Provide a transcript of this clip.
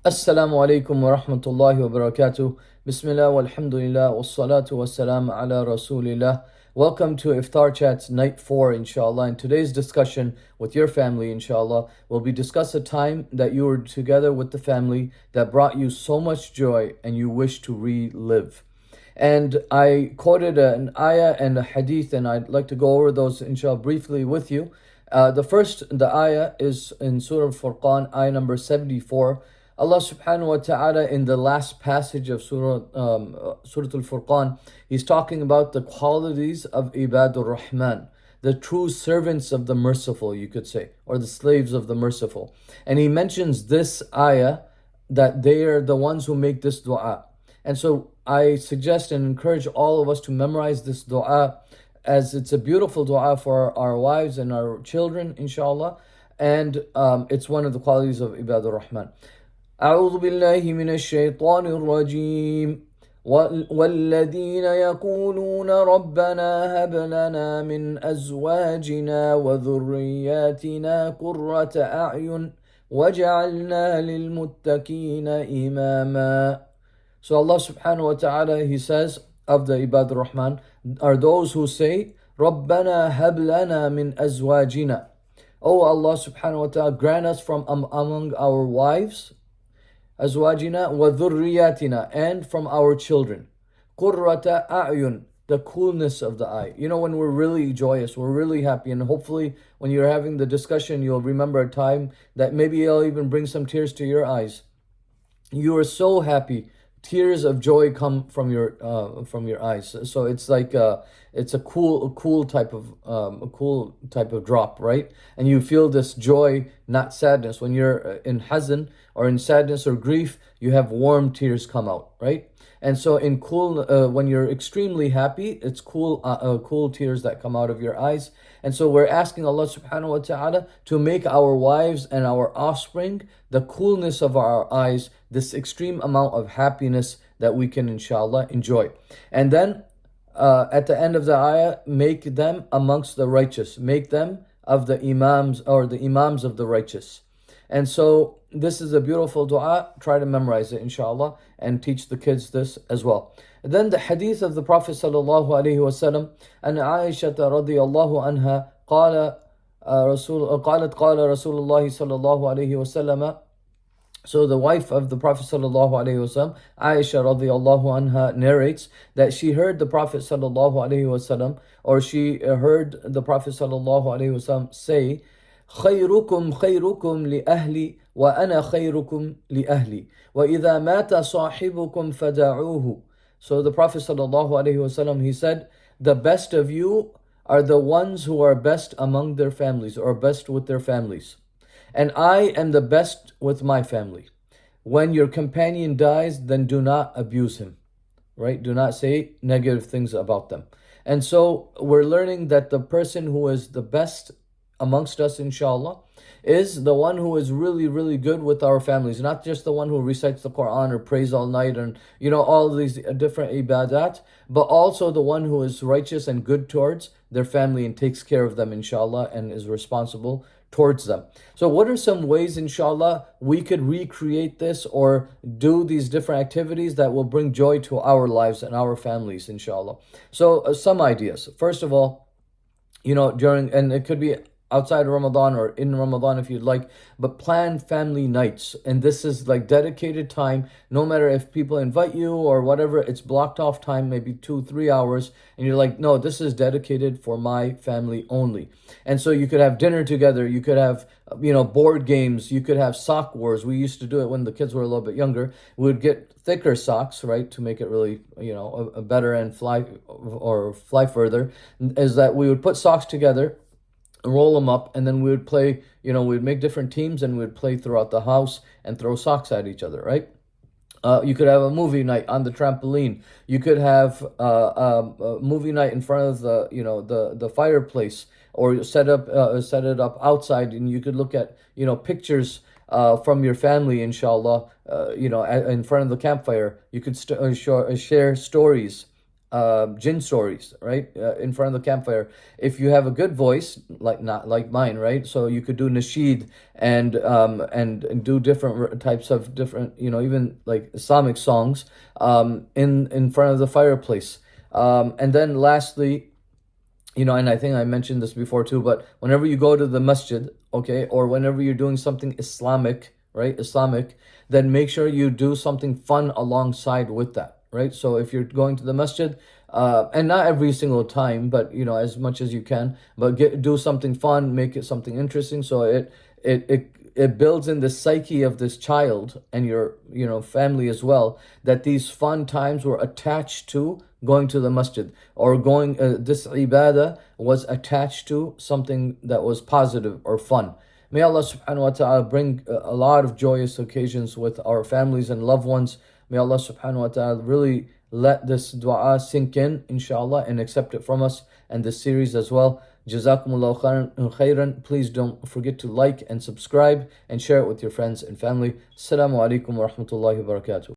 Assalamu alaikum wa rahmatullahi wa barakatuh. Bismillah walhamdulillah wassalatu wassalam ala rasulillah. Welcome to Iftar Chats Night 4, inshallah. In today's discussion with your family, inshallah, will be discuss a time that you were together with the family that brought you so much joy and you wish to relive. And I quoted an ayah and a hadith, and I'd like to go over those, inshallah, briefly with you. The ayah is in Surah Al-Furqan, ayah number 74. Allah subhanahu wa ta'ala, in the last passage of Surah Al-Furqan, He's talking about the qualities of Ibadur Rahman, the true servants of the merciful, you could say, or the slaves of the merciful. And He mentions this ayah, that they are the ones who make this dua. And so I suggest and encourage all of us to memorize this dua, as it's a beautiful dua for our wives and our children, inshallah. And it's one of the qualities of Ibadur Rahman. أعوذ بالله من الشيطان الرجيم والذين يقولون ربنا هب لنا من أزواجنا وذرياتنا قرة أعين وجعلنا للمتقين إماما. So Allah subhanahu wa ta'ala, He says of the Ibadur Rahman, are those who say, رَبَّنَا هَبْ لَنَا مِنْ أَزْوَاجِنَا. Oh Allah subhanahu wa ta'ala, grant us from among our wives, أزواجنا وذرياتنا, and from our children, قرة أعين, the coolness of the eye. You know, when we're really joyous, we're really happy, and hopefully when you're having the discussion, you'll remember a time that maybe it'll even bring some tears to your eyes. You are so happy, tears of joy come from your eyes. So it's like it's a cool type of drop, right? And you feel this joy, not sadness. When you're in hazn or in sadness or grief, you have warm tears come out, right? And so in when you're extremely happy, it's cool tears that come out of your eyes. And so we're asking Allah subhanahu wa ta'ala to make our wives and our offspring the coolness of our eyes, this extreme amount of happiness that we can inshallah enjoy. And then at the end of the ayah, make them amongst the righteous, make them of the imams, or the imams of the righteous. And so this is a beautiful dua. Try to memorize it, inshallah, and teach the kids this as well. And then the hadith of the Prophet sallallahu alaihi wasallam, and Aisha radiyallahu anha قالت قال رسول الله صلى الله عليه وسلم. So the wife of the Prophet sallallahu alaihi wasallam, Aisha radiyallahu anha, narrates that she heard the Prophet sallallahu alaihi wasallam, or she heard the Prophet sallallahu alaihi wasallam say, خيركم خيركم لأهلي وأنا خيركم لأهلي وإذا مات صاحبكم فدعوه. So the Prophet sallallahu alaihi wasallam, he said, the best of you are the ones who are best among their families, or best with their families. And I am the best with my family. When your companion dies, then do not abuse him, right? Do not say negative things about them. And so we're learning that the person who is the best amongst us, inshallah, is the one who is really, really good with our families. Not just the one who recites the Quran or prays all night and, all of these different ibadat, but also the one who is righteous and good towards their family and takes care of them, inshallah, and is responsible towards them. So what are some ways, inshallah, we could recreate this or do these different activities that will bring joy to our lives and our families, inshallah? So some ideas. First of all, and it could be outside Ramadan or in Ramadan if you'd like, but plan family nights. And this is like dedicated time, no matter if people invite you or whatever, it's blocked off time, maybe 2-3 hours, and you're like, no, this is dedicated for my family only. And so you could have dinner together, you could have board games, you could have sock wars. We used to do it when the kids were a little bit younger. We would get thicker socks, right, to make it really a better and fly further, is that we would put socks together, roll them up, and then we would play, we'd make different teams and we'd play throughout the house and throw socks at each other, right? You could have a movie night on the trampoline. You could have a movie night in front of the fireplace, or set it up outside, and you could look at pictures from your family, inshallah, in front of the campfire. You could share stories jinn stories, right? In front of the campfire. If you have a good voice, like not like mine, right? So you could do nasheed and do different types of different, even like Islamic songs in front of the fireplace. And then lastly, and I think I mentioned this before too, but whenever you go to the masjid, okay, or whenever you're doing something Islamic, right, Islamic, then make sure you do something fun alongside with that, right? So if you're going to the masjid, and not every single time, but as much as you can, but do something fun, make it something interesting, so it builds in the psyche of this child and your family as well, that these fun times were attached to going to the masjid, or going this ibadah was attached to something that was positive or fun. May Allah subhanahu wa ta'ala bring a lot of joyous occasions with our families and loved ones. May Allah subhanahu wa ta'ala really let this dua sink in, inshallah, and accept it from us, and this series as well. Jazakumullahu khairan. Please don't forget to like and subscribe and share it with your friends and family. Assalamu alaikum wa rahmatullahi wa barakatuh.